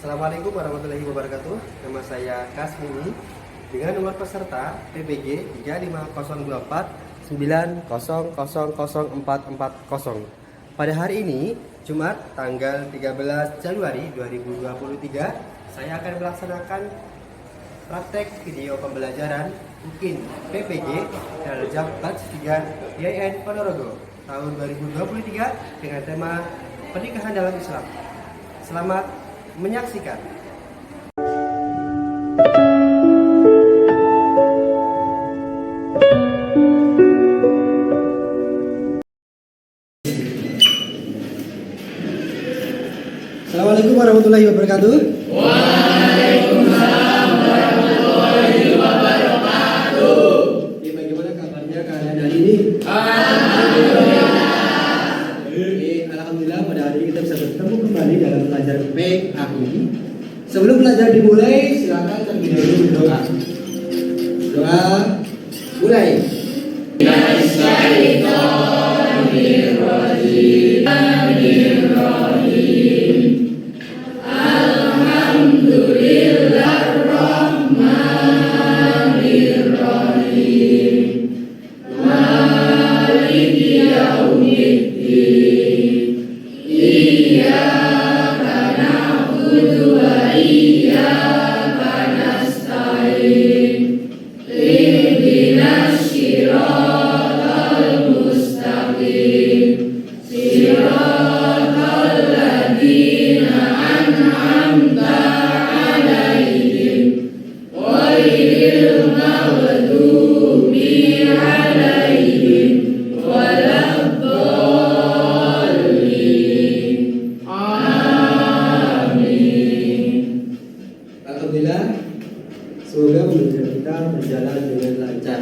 Assalamualaikum warahmatullahi wabarakatuh. Nama saya Kasmini dengan nomor peserta PBG 35024 Pada hari ini, Jumat tanggal 13 Januari 2023, saya akan melaksanakan praktek video pembelajaran UKIN PPG Darajat Batch 3 IAIN Ponorogo tahun 2023 dengan tema Pernikahan dalam Islam. Selamat menyaksikan. Assalamualaikum warahmatullahi wabarakatuh. Waalaikumsalam warahmatullahi wabarakatuh. Bagaimana kabarnya kalian hari ini? Alhamdulillah. Alhamdulillah pada hari ini kita bisa bertemu kembali dalam pelajaran PAI. Sebelum pelajaran dimulai, silakan terlebih dahulu berdoa. Doa mulai. Alhamdulillah, semoga pembelajaran kita berjalan dengan lancar.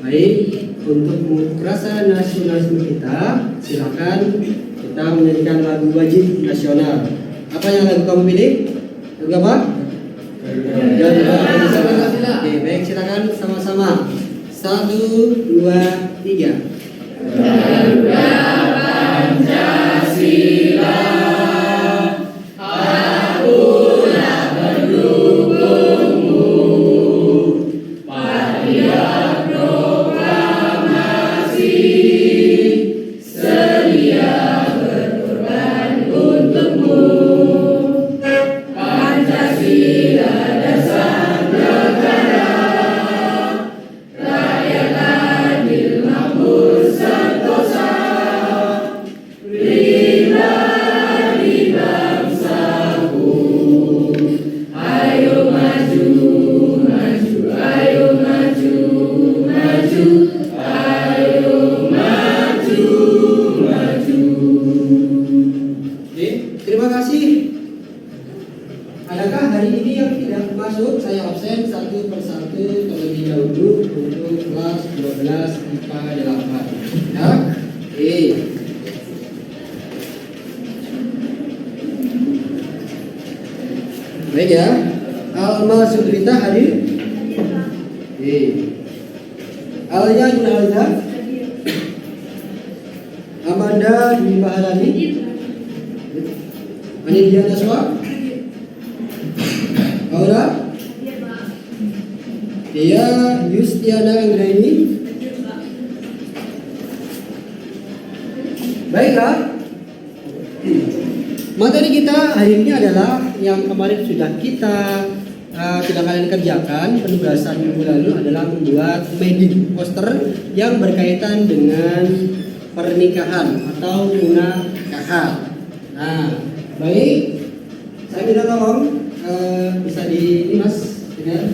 Baik, untuk rasa nasionalisme kita, silakan kita menyanyikan lagu wajib nasional. Apa yang lagu kamu pilih? Lagu apa? Oke, baik, silakan sama-sama. 1, 2, 3. Terima kasih. Adakah hari ini yang tidak masuk? Saya absen satu persatu terlebih dahulu untuk kelas 12 IPA 8. Ya? Baik ya. Alma Sudrita hadir? Alia Yunalda? Amanda Dwi Pahalani? Anidia Naswa? Aura? Dia Yustiana Anggraini? Baiklah. Materi kita hari ini adalah yang kemarin sudah kita kalian kerjakan. Penugasan minggu lalu adalah membuat wedding poster yang berkaitan dengan pernikahan atau munakahan. Nah, baik, saya minta tolong bisa di Mas dengar.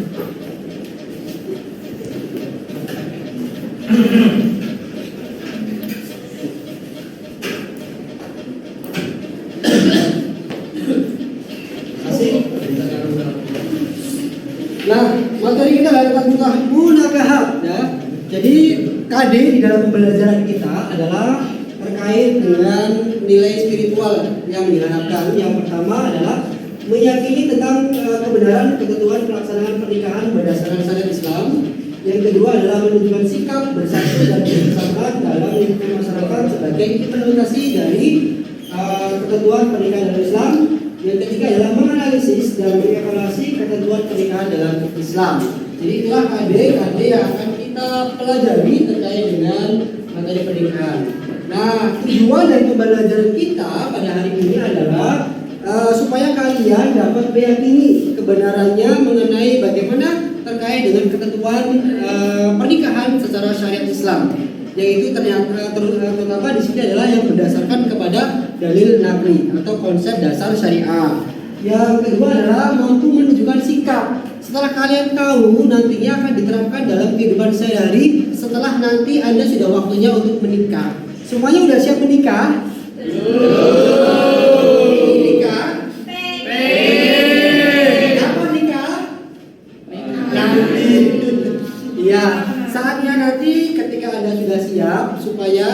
Nah, materi kita adalah tentang munakahan, ya. Jadi KD di dalam pembelajaran kita adalah terkait dengan nilai spiritual yang diharapkan. Yang pertama adalah meyakini tentang kebenaran ketentuan pelaksanaan pernikahan berdasarkan syariat Islam. Yang kedua adalah menunjukkan sikap bersatu dan bersama dalam lingkungan masyarakat sebagai implementasi dari ketentuan pernikahan dalam Islam. Yang ketiga adalah menganalisis ketentuan pernikahan dalam Islam. Jadi itulah KD yang akan kita pelajari terkait dengan materi pernikahan. Nah, tujuan dari pembelajaran kita pada hari ini adalah supaya kalian dapat meyakini kebenarannya mengenai bagaimana terkait dengan ketentuan pernikahan secara syariat Islam, yaitu terutama di sini adalah yang berdasarkan kepada dalil naqli atau konsep dasar syariah. Yang kedua adalah mampu menunjukkan sikap. Setelah kalian tahu, nantinya akan diterapkan dalam kehidupan sehari-hari setelah nanti Anda sudah waktunya untuk menikah. Semuanya udah siap menikah? Nikah? Kapan nikah? Nanti. Iya, saatnya nanti ketika Anda sudah siap supaya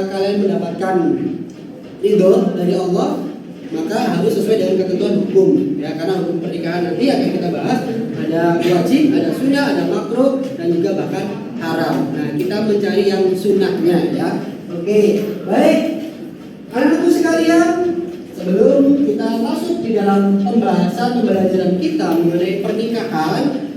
kalian mendapatkan ridho dari Allah, maka harus sesuai dengan ketentuan hukum ya, karena hukum pernikahan nanti akan kita bahas, ada wajib, ada sunnah, ada makruh, dan juga bahkan haram. Nah, kita mencari yang sunnahnya ya. Oke, baik anak-anakku sekalian, sebelum kita masuk di dalam pembelajaran kita mengenai pernikahan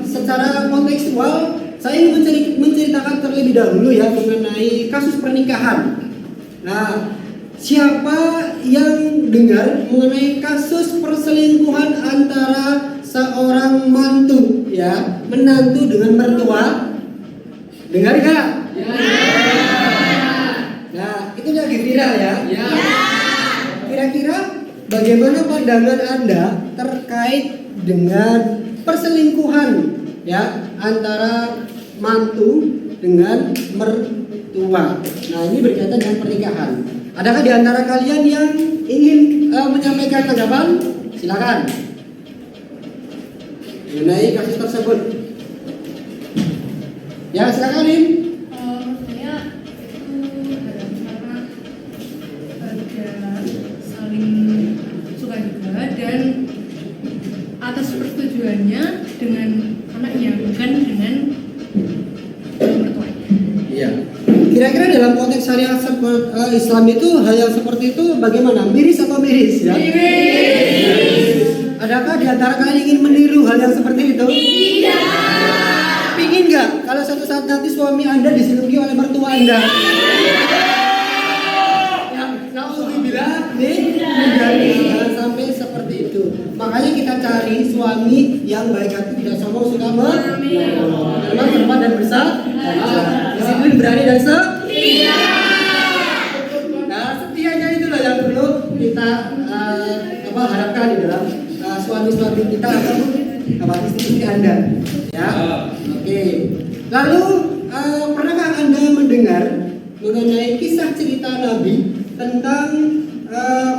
secara kontekstual, saya ingin menceritakan terlebih dahulu ya mengenai kasus pernikahan. Nah, siapa yang dengar mengenai kasus perselingkuhan antara seorang mantu ya, menantu dengan mertua? Dengar gak? Ya. Nah, itu lagi viral ya? Ya. Kira-kira bagaimana pandangan Anda terkait dengan perselingkuhan ya antara mantu dengan mertua? Nah, ini berkaitan dengan pernikahan. Adakah di antara kalian yang ingin menyampaikan tanggapan? Silakan. Mengenai kasus tersebut. Ya, silakan Rin. Saya itu karena ada saling suka juga dan atas persetujuannya dengan anaknya, bukan dengan mertuanya. Iya. Kira-kira dalam konteks syariat Islam itu hal yang seperti itu bagaimana? Miris atau miris ya? Miris. Adakah di antara kalian ingin meniru hal yang seperti itu? Iya. Pingin nggak kalau suatu saat nanti suami Anda diselingkuhi oleh mertua Anda? Yang naudzubillah menjadi jangan sampai seperti itu. Makanya kita cari suami yang baik hati, tidak sombong, suka menolong, serba dan disiplin, berani dan setia. Nah, setianya itulah yang perlu kita harapkan di dalam suami-suami kita ataupun istri Anda. Ya, oke. Lalu pernahkah Anda mendengar mengenai kisah cerita Nabi tentang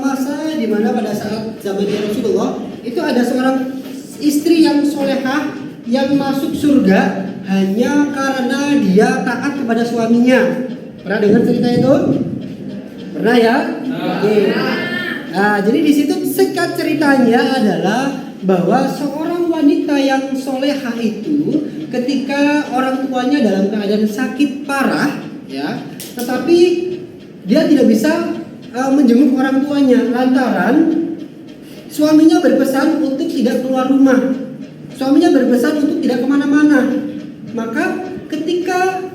masa di mana pada saat zaman Rasulullah itu ada seorang istri yang solehah yang masuk surga hanya karena dia taat kepada suaminya. Pernah dengar cerita itu? Pernah ya? Oke. Nah, jadi di situ singkat ceritanya adalah bahwa seorang wanita yang solehah itu ketika orang tuanya dalam keadaan sakit parah, ya, tetapi dia tidak bisa menjenguk orang tuanya lantaran suaminya berpesan untuk tidak keluar rumah. Suaminya berpesan untuk tidak kemana-mana. Maka ketika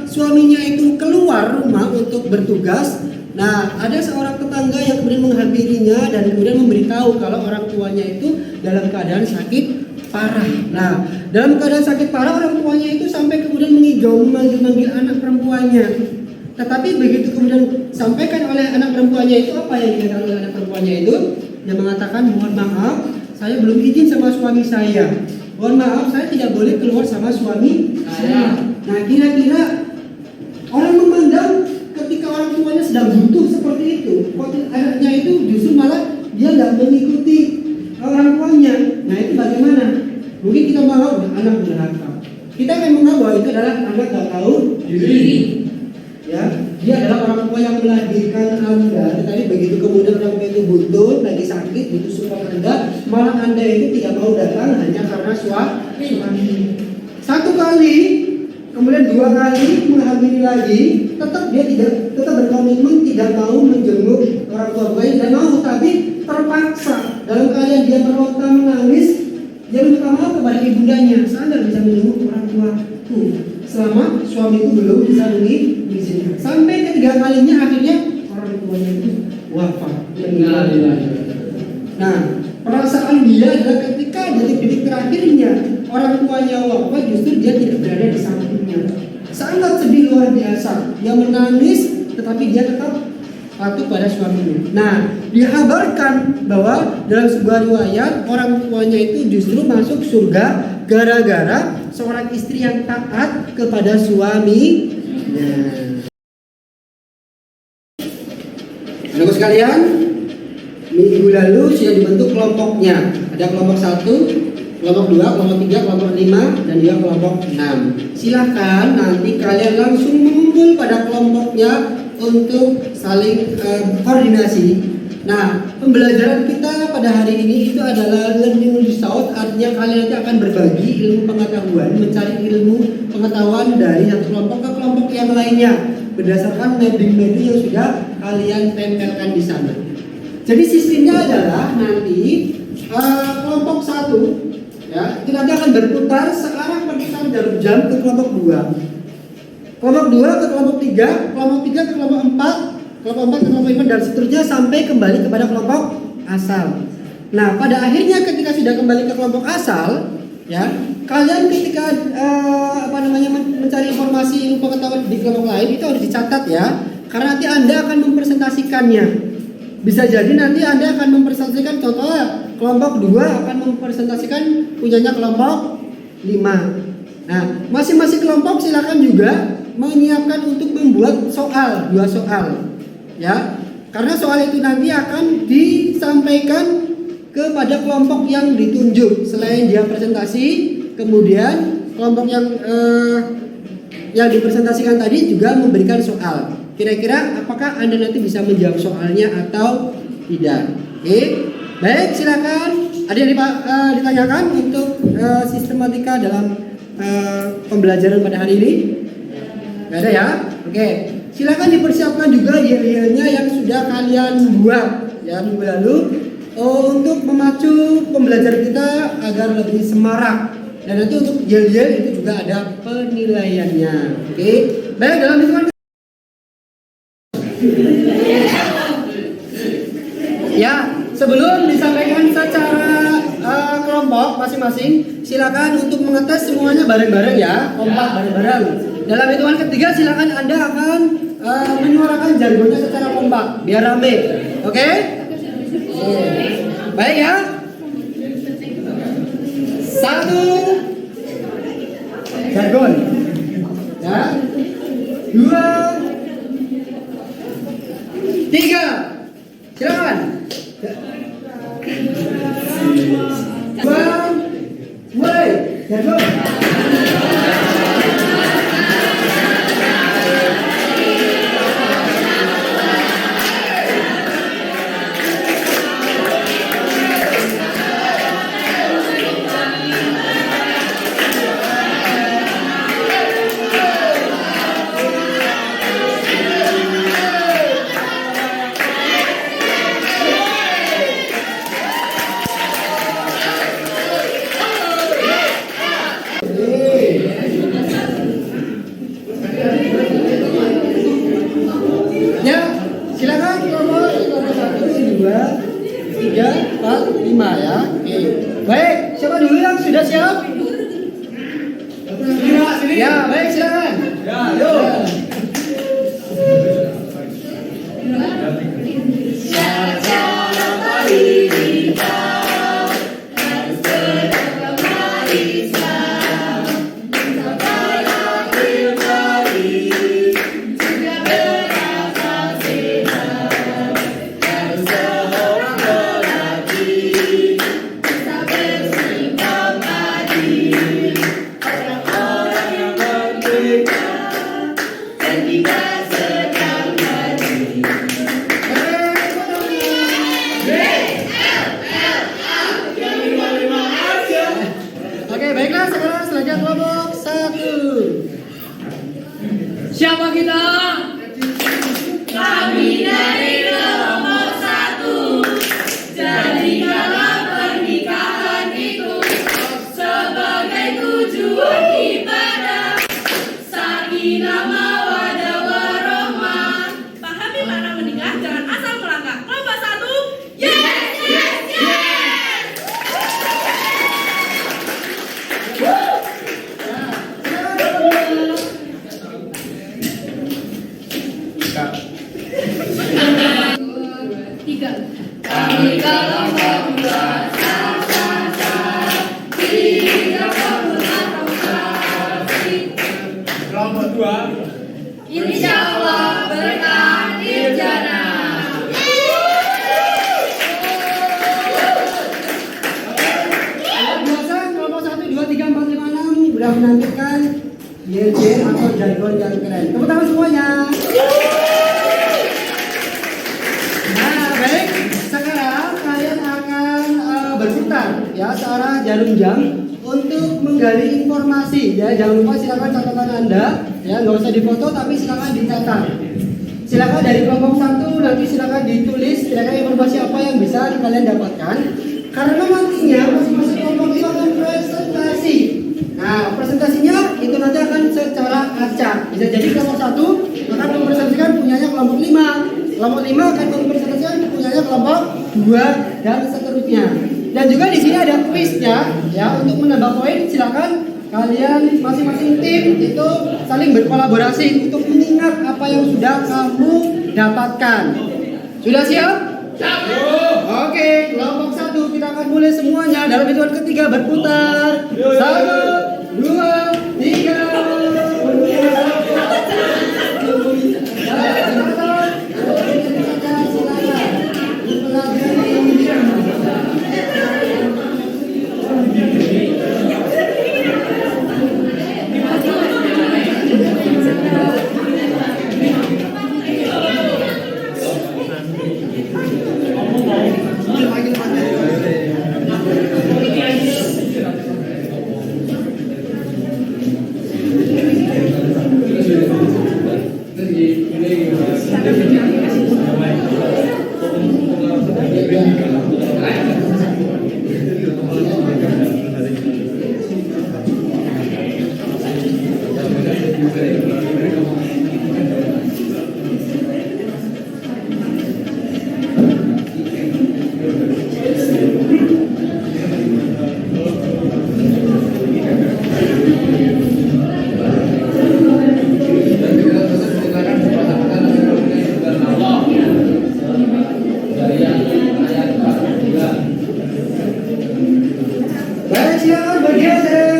suaminya itu keluar rumah untuk bertugas, nah ada seorang tetangga yang kemudian menghampirinya dan kemudian memberitahu kalau orang tuanya itu dalam keadaan sakit parah. Nah, dalam keadaan sakit parah orang tuanya itu sampai kemudian memanggil anak perempuannya. Tetapi begitu kemudian sampaikan oleh anak perempuannya itu, apa yang dikatakan oleh anak perempuannya itu? Dia mengatakan, mohon maaf, saya belum izin sama suami saya. Mohon maaf, saya tidak boleh keluar sama suami saya. Nah, kira-kira orang memandang ketika orang tuanya sedang butuh seperti itu, anaknya itu justru malah dia nggak mengikuti orang tuanya. Nah, itu bagaimana? Mungkin kita menganggap anak durhaka. Kita akan menganggap bahwa itu adalah anak nggak tahu diri. Ya, dia adalah orang tua yang melahirkan Anda, tetapi begitu kemudian orang tua itu butuh, lagi sakit, butuh support Anda, malah Anda itu tidak mau datang hanya karena suami. Satu kali, kemudian dua kali menghamili lagi, tetap dia tetap berkomitmen tidak mau menjenguk orang tua, bukan tidak mau, tapi terpaksa. dalam keadaan dia meronta menangis, dia minta maaf kepada ibundanya. Saya tidak bisa menjenguk orang tuaku selama suami itu belum bisa mengizinkan. Sampai ketiga kalinya akhirnya orang tuanya itu wafat. Nah, perasaan dia adalah ketika detik-detik terakhirnya orang tuanya wafat, justru dia tidak berada di sampingnya. Sangat sedih luar biasa. Dia menangis, tetapi dia tetap patuh pada suaminya. Nah, dikabarkan bahwa dalam sebuah riwayat orang tuanya itu justru masuk surga gara-gara seorang istri yang taat kepada suaminya. Anak sekalian, minggu lalu sudah dibentuk kelompoknya. Ada kelompok 1, kelompok 2, kelompok 3, kelompok 5, dan juga kelompok 6. Silahkan nanti kalian langsung mengumpul pada kelompoknya untuk saling koordinasi. Nah, pembelajaran kita pada hari ini itu adalah learning result, artinya kalian nanti akan berbagi ilmu pengetahuan, mencari ilmu pengetahuan dari satu kelompok ke kelompok yang lainnya berdasarkan mapping-mapping yang sudah kalian tempelkan di sana. Jadi sistemnya adalah nanti kelompok 1 ya, itu nanti akan berputar searah perputaran jarum jam ke kelompok 2. Kelompok 2 ke kelompok 3, kelompok 3 ke kelompok 4, kelompok 4 ke kelompok 5 dan seterusnya sampai kembali kepada kelompok asal. Nah, pada akhirnya ketika sudah kembali ke kelompok asal, ya, kalian ketika mencari informasi ilmu pengetahuan di kelompok lain itu harus dicatat ya, karena nanti Anda akan mempresentasikannya. Bisa jadi nanti Anda akan mempresentasikan, contohnya kelompok 2 akan mempresentasikan punyanya kelompok 5. Nah, masing-masing kelompok silakan juga menyiapkan untuk membuat soal, 2 soal. Ya. Karena soal itu nanti akan disampaikan kepada kelompok yang ditunjuk. Selain dia presentasi, kemudian kelompok yang dipresentasikan tadi juga memberikan soal. Kira-kira apakah Anda nanti bisa menjawab soalnya atau tidak? Oke. Baik, silakan. Ada yang ditanyakan untuk sistematika dalam pembelajaran pada hari ini? Gak ada ya? Oke. Silakan dipersiapkan juga yel-yelnya yang sudah kalian buat ya minggu lalu untuk memacu pembelajaran kita agar lebih semarak. Dan nanti untuk yel-yel itu juga ada penilaiannya. Oke. Baik, dalam hitungan ya, sebelum disampaikan secara kelompok masing-masing, silakan untuk mengetes semuanya bareng-bareng ya, kompak bareng-bareng. Dalam hitungan ketiga silakan Anda akan menyuarakan jargonnya secara kompak biar rame. Oke? Baik ya. 1 jargon. Ya. 2 3 silakan. 2 mulai. Jargon. Ya, silakan kelompok 1, 2, 3, 4, 5 ya. Oke. Baik, siapa dulu yang sudah siap? Ya, baik silakan. Ya, yuk. Oke, baiklah sekarang selanjutnya kelompok 1. Siapa kita? Kami dari kelompok 1. Jadikanlah Kami kelompok dua, sa sa sa. Tidak perlu atau kasih. Kelompok dua. Insya Allah berkah Irjana. Biasa kelompok 1, 2, 3, 4, 5, 6 sudah menampilkan yel-yel atau jargon yang keren. Tepuk tangan semuanya. Nah, baik. Sekarang kalian akan berputar ya searah jarum jam untuk menggali informasi ya. Jangan lupa silakan catatan Anda ya, nggak usah difoto tapi silakan dicatat. Silakan dari kelompok 1 nanti silakan ditulis kira-kira informasi apa yang bisa kalian dapatkan. Karena nantinya masing-masing kelompok itu akan presentasi. Nah, presentasinya itu nanti akan secara acak. Bisa jadi kelompok 1 akan mempresentasikan punyanya kelompok 5. Kelompok 5 akan mempresentasikan punyanya kelompok 2 dan seterusnya. Dan juga di sini ada kuisnya ya, untuk menambah poin silakan kalian masing-masing tim itu saling berkolaborasi untuk mengingat apa yang sudah kamu dapatkan. Sudah siap? Oke, kelompok 1 kita akan mulai semuanya dalam hitungan ketiga berputar. 1, 2, 3. Baik, silakan bergeser.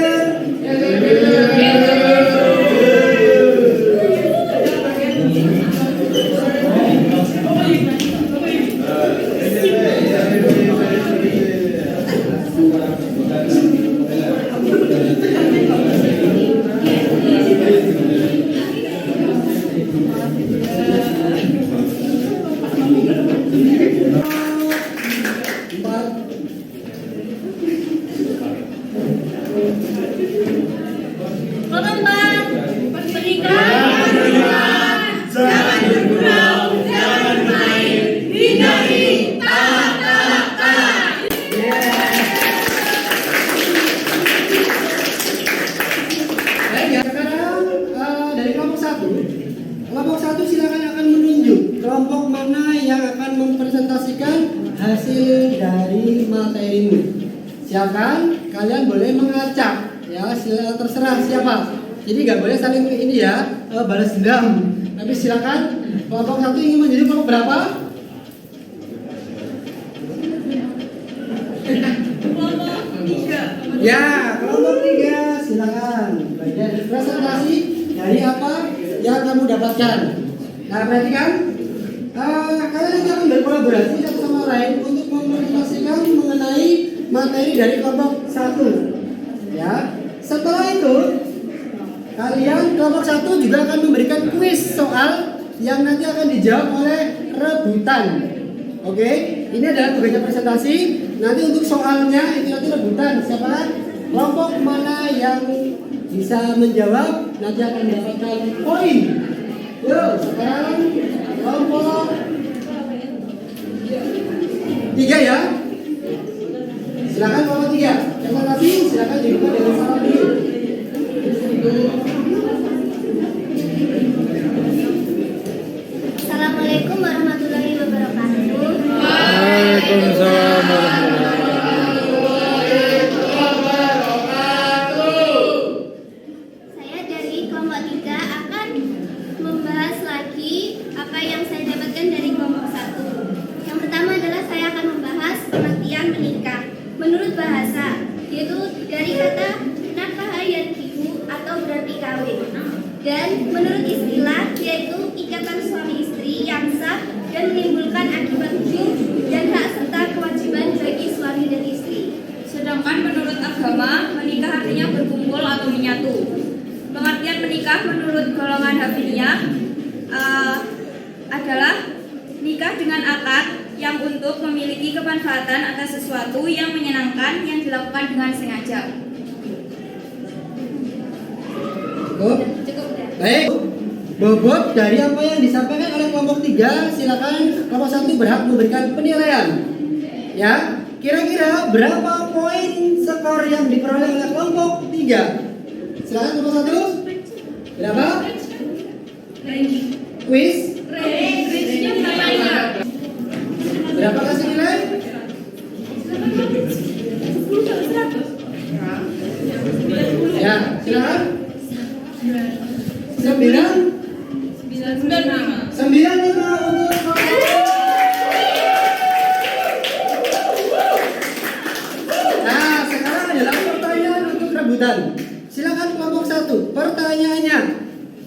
Keempat, berikan jangan bergurau, jangan main, hindari talak-talakan. Baik ya, sekarang dari kelompok 1. Kelompok 1 silakan akan menunjuk kelompok mana yang akan mempresentasikan hasil dari materimu. Silakan kalian boleh mengacak ya, terserah siapa. Jadi nggak boleh saling ini ya, balas dendam. Tapi silakan kelompok 1 ingin menjadi kelompok berapa? Ya, kelompok 3 silakan. Bagian presentasi dari apa yang kamu dapatkan. Nah, perhatikan. Kalian akan berkolaborasi satu sama lain untuk mempresentasikan mengenai materi dari kelompok 1. Ya. Setelah itu, kalian kelompok 1 juga akan memberikan kuis soal yang nanti akan dijawab oleh rebutan. Oke, ini adalah tugasnya presentasi. Nanti untuk soalnya itu nanti rebutan. Siapa kelompok mana yang bisa menjawab nanti akan mendapatkan poin. Yuk, sekarang kelompok 3 ya. Silakan kelompok 3. Presentasi silakan dibuka dengan salam dulu. Assalamualaikum warahmatullahi wabarakatuh. Waalaikumsalam warahmatullahi Saya dari kelompok 3 akan membahas lagi apa yang saya dapatkan dari kelompok 1. Yang pertama adalah saya akan membahas pengertian menikah menurut bahasa, yaitu dari kata nakahayatihu atau berarti kawin. Dan menurut istilah yaitu ikatan suami istri yang sah dan menimbulkan akibat hukum dan hak serta kewajiban bagi suami dan istri. Sedangkan menurut agama, menikah artinya berkumpul atau menyatu. Pengertian menikah menurut golongan Hafidiyah adalah nikah dengan akad yang untuk memiliki kemanfaatan atas sesuatu yang menyenangkan yang dilakukan dengan sengaja. Cukup? Baik. Bobot dari apa yang disampaikan oleh kelompok 3, silakan kelompok 1 berhak memberikan penilaian. Ya, kira-kira berapa poin skor yang diperoleh oleh kelompok 3? Silakan kelompok 1. Berapa? Quiz. Berapa kasih nilai? Ya, silakan. 95 untuk Nah, sekarang adalah pertanyaan untuk rebutan. Silakan kelompok 1, pertanyaannya.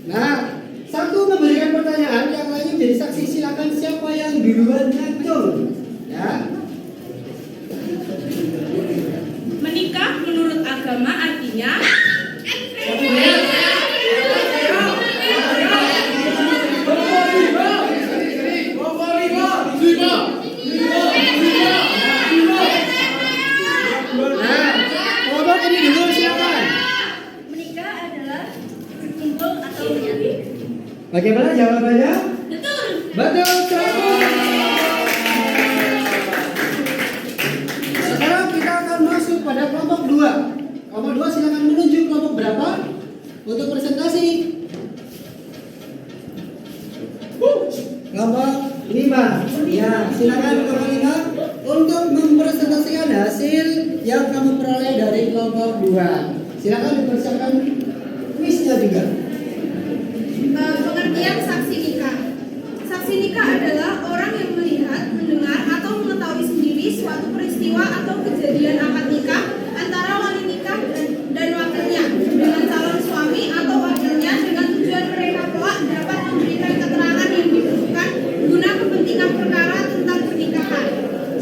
Nah, satu memberikan pertanyaan, yang lain menjadi saksi. Silakan siapa yang duluan ngatur. Ya. Menikah menurut agama artinya kelompok ini dulu silakan. Menikah adalah berkumpul atau menyatu. Bagaimana jawabannya? betul. Betul, 100. Sekarang kita akan masuk pada kelompok 2. Kelompok 2 silakan menunjuk kelompok berapa untuk presentasi. Kelompok 5. Ya, silakan kelompok 5 untuk mempresentasikan hasil yang kamu peroleh dari kelompok 2. Silakan dipersiapkan kuisnya juga. Pengertian saksi nikah. Saksi nikah adalah orang yang melihat, mendengar, atau mengetahui sendiri suatu peristiwa atau kejadian akad nikah antara wali nikah dan wakilnya dengan calon suami atau wakilnya dengan tujuan mereka kelak dapat memberikan keterangan yang dibutuhkan guna kepentingan perkara tentang pernikahan.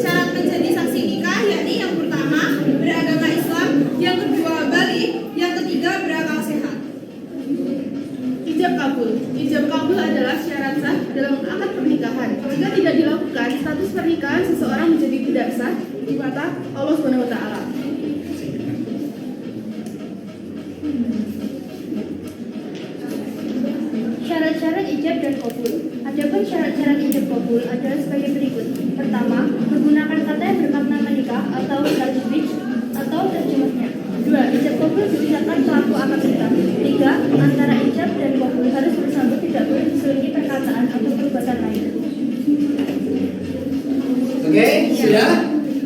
Syarat menjadi saksi nikah yakni yang pertama beragama Islam, yang kedua balik, yang ketiga berakal sehat. Ijab kabul. Ijab kabul adalah syarat sah dalam akad pernikahan. Jika tidak dilakukan, status pernikahan seseorang menjadi tidak sah di mata Allah Subhanahu wa taala. Syarat-syarat ijab dan kabul. Adapun syarat-syarat ijab kabul adalah sebagai berikut. Pertama, menggunakan kata yang bermakna menikah atau tajwid atau terjemahnya. 2. Ijab kabul diucapkan pelaku akad nikah. 3. Antara ijab dan kabul harus bersambut, tidak boleh diselingi perkataan atau perbuatan lain. Oke, sudah?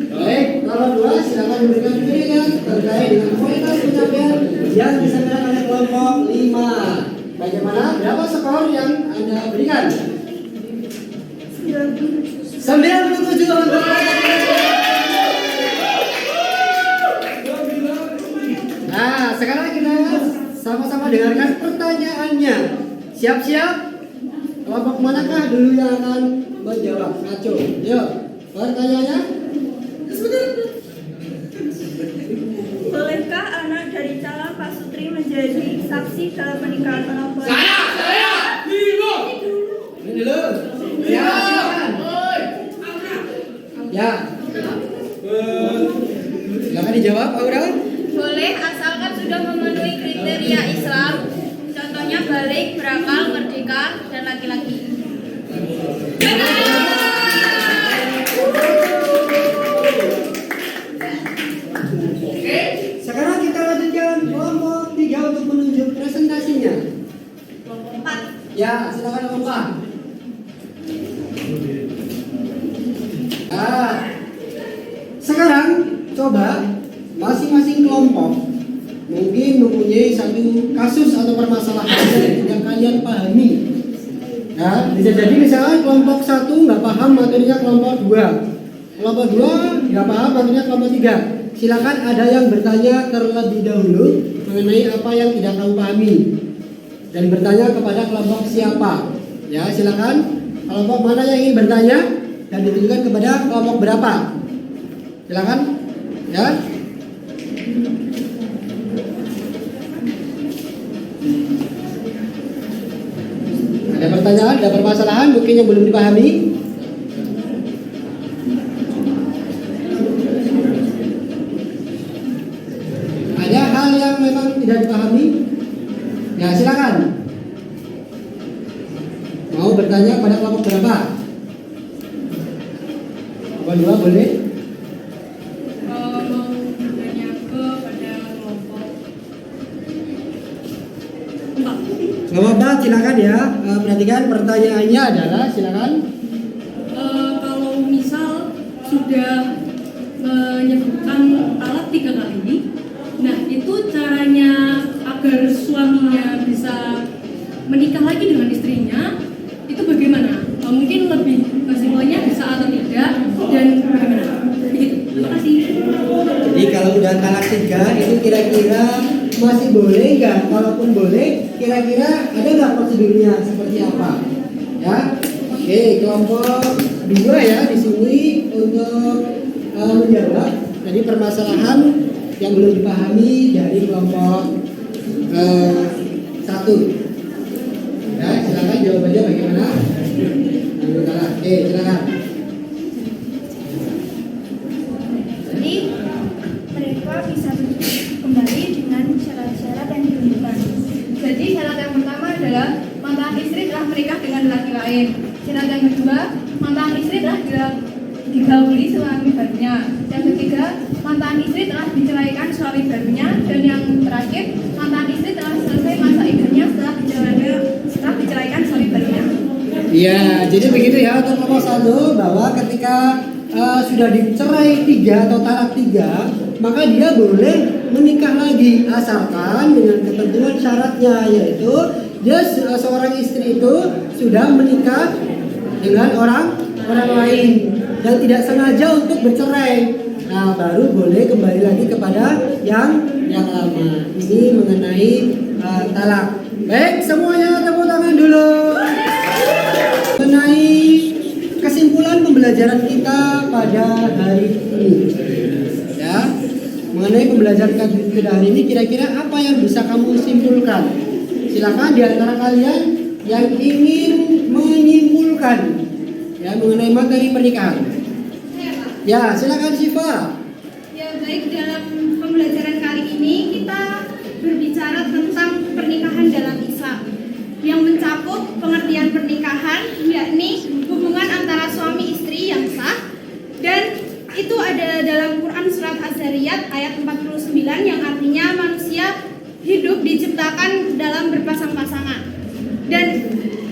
Baik, kalau 2 silakan memberikan penilaian terkait dengan kualitas penyampaian yang disampaikan oleh kelompok 5. Bagaimana? Berapa skor yang Anda berikan? 97 untuk Nah, sekarang kita sama-sama dengarkan pertanyaannya. Siap-siap? Kelompok manakah dulu yang akan menjawab? Ngaco. Yuk, pertanyaannya. Bolehkah anak dari calon Pak Sutri menjadi saksi dalam pernikahan orang tua? Ini dulu. Ya, silakan. Ya. Silakan dijawab, Aura. Boleh asalkan sudah memenuhi kriteria Islam. Contohnya balik, berakal, merdeka, dan laki-laki. Sekarang kita lanjutkan kelompok 3 untuk menunjuk presentasinya. Kelompok 4. Ya, silakan kelompok 4. Nah, sekarang coba masing-masing kelompok mungkin mempunyai satu kasus atau permasalahan yang kalian pahami. Nah, bisa jadi misalnya kelompok 1 nggak paham materinya kelompok 2. Kelompok 2 nggak paham, maksudnya kelompok 3. Silakan ada yang bertanya terlebih dahulu mengenai apa yang tidak kamu pahami dan bertanya kepada kelompok siapa. Ya, silakan kelompok mana yang ingin bertanya dan ditunjukkan kepada kelompok berapa. Silakan. Ya. Ada pertanyaan, ada permasalahan mungkin yang belum dipahami? Ada hal yang memang tidak dipahami? Ya, silakan. Mau bertanya pada kelompok berapa? Kelompok 2 boleh? Mau bertanya kepada kelompok 4. Kelompok 4 silakan ya. Perhatikan pertanyaannya adalah silakan. Kalau misal sudah menyebutkan talak 3 kali, nah itu caranya agar suaminya bisa menikah lagi dengan istrinya itu bagaimana? Mungkin lebih kesimpulannya bisa atau tidak dan bagaimana? Begitu. Terima kasih. Jadi kalau udah talak 3 itu kira-kira masih boleh nggak? Kalaupun boleh, kira-kira ada nggak prosedurnya seperti apa? Ya, oke, kelompok 2 ya di sini untuk menjawab. Jadi permasalahan yang belum dipahami dari kelompok 1. Ya, silakan jawabannya bagaimana? Oke, silakan. Jadi mereka bisa kembali dengan syarat-syarat yang ditentukan. Jadi syarat yang pertama adalah mantan istri telah menikah dengan laki lain. Syarat yang kedua, mantan istri telah digauli suami barunya. Yang ketiga, mantan istri telah diceraikan suami barunya. Dan yang terakhir, mantan istri telah selesai masa iddahnya setelah diceraikan suami barunya. Iya, jadi begitu ya untuk kelompok 1 bahwa ketika sudah dicerai 3 atau talak 3, maka dia boleh menikah lagi asalkan dengan ketentuan syaratnya, yaitu dia seorang istri itu sudah menikah dengan orang lain dan tidak sengaja untuk bercerai. Nah, baru boleh kembali lagi kepada yang lama. Ini mengenai talak. Baik, semuanya tepuk tangan dulu. Mengenai kesimpulan pembelajaran kita pada hari ini, ya, mengenai pembelajaran kita hari ini, kira-kira apa yang bisa kamu simpulkan? Silakan di antara kalian yang ingin menyimpulkan ya mengenai materi pernikahan. Ya, silakan Syifa. Ya, baik, dalam pembelajaran kali ini kita berbicara tentang pernikahan dalam Islam yang mencakup pengertian pernikahan, yakni hubungan antara suami istri yang sah, dan itu ada dalam Quran surat Az-Zariyat ayat 49 yang artinya manusia hidup diciptakan dalam berpasang-pasangan. Dan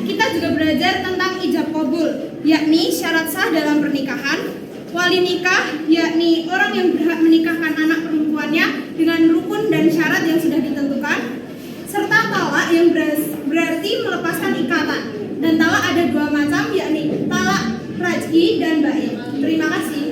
kita juga belajar tentang ijab qabul, yakni syarat sah dalam pernikahan, wali nikah, yakni orang yang berhak menikahkan anak perempuannya dengan rukun dan syarat yang sudah ditentukan, serta talak yang berarti melepaskan ikatan. Dan talak ada 2 macam, yakni talak raj'i dan ba'i. Terima kasih.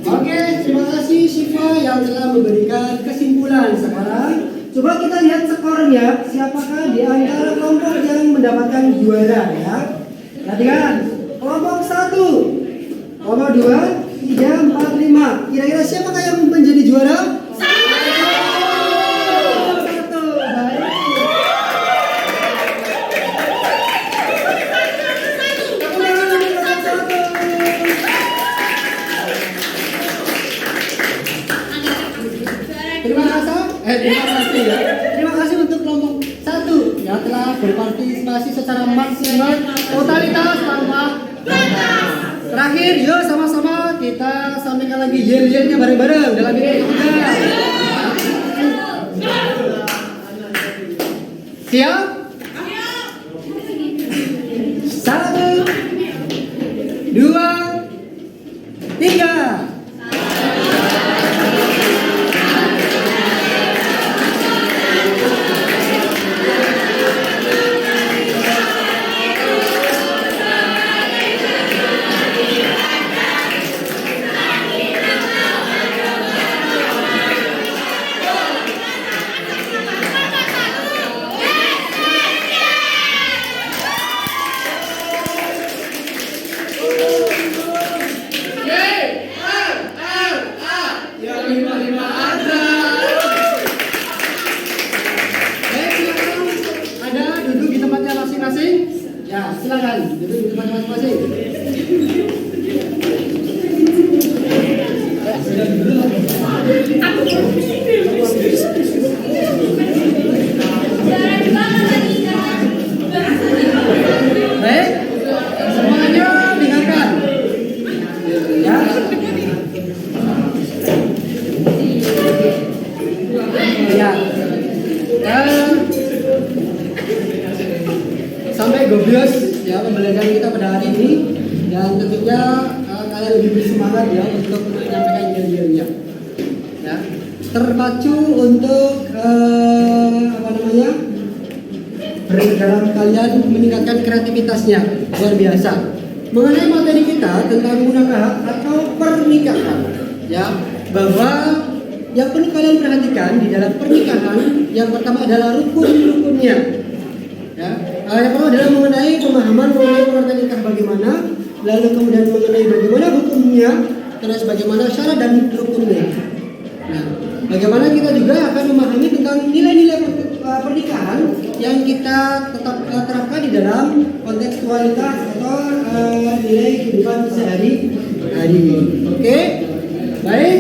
Oke, terima kasih Syifa yang telah memberikan kesimpulan. Sekarang coba kita lihat skornya, siapakah di antara kelompok yang mendapatkan juara ya. Perhatikan, kelompok 1, kelompok 2, 3, 4, 5. Kira-kira siapakah yang menjadi juara? Terima kasih ya. Terima kasih untuk kelompok 1 yang telah berpartisipasi secara maksimal, totalitas tanpa batas. Terakhir, yuk sama-sama kita sampaikan lagi yel-yelnya bareng-bareng dalam ini. Siap? 1, 2, 3. tempatnya masing-masing? Ya, silakan duduk di tempatnya masing-masing. Baik, semuanya dengarkan. Ya. Ya. Sampai gobios ya pembelajaran kita pada hari ini, dan tentunya kalian lebih bersemangat ya untuk menyampaikan janji-janjinya. Ya. Terpacu untuk dalam kalian meningkatkan kreativitasnya luar biasa. Mengenai materi kita tentang munakah atau pernikahan, ya, bahwa yang perlu kalian perhatikan di dalam pernikahan yang pertama adalah rukun-rukunnya. Ya, yang pertama adalah mengenai pemahaman mengenai pengertian nikah bagaimana, lalu kemudian mengenai bagaimana hukumnya, terus bagaimana syarat dan rukunnya. Nah, bagaimana kita juga akan memahami tentang nilai-nilai pernikahan yang kita tetap terapkan di dalam kontekstualitas atau nilai kehidupan sehari-hari. Oke, baik.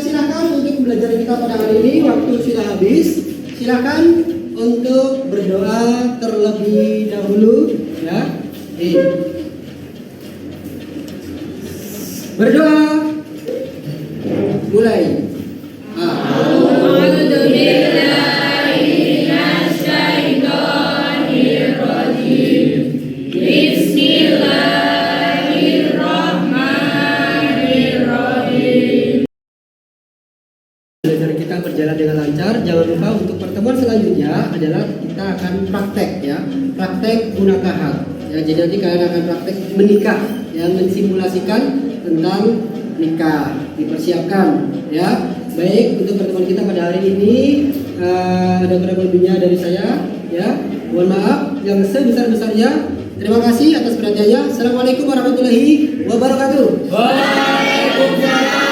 Silakan untuk pembelajaran kita pada hari ini, waktu sudah habis. Silakan untuk berdoa terlebih dahulu, ya. Berdoa. Mulai. Belajar kita berjalan dengan lancar. Jangan lupa untuk pertemuan selanjutnya adalah kita akan praktek, ya, praktek munakahat. Ya, jadi nanti kalian akan praktek menikah, yang mensimulasikan tentang nikah, dipersiapkan, ya. Baik, untuk pertemuan kita pada hari ini ada beberapa lebihnya dari saya, ya. Mohon maaf yang sebesar-besarnya. Terima kasih atas perhatiannya. Assalamualaikum warahmatullahi wabarakatuh. Waalaikumsalam.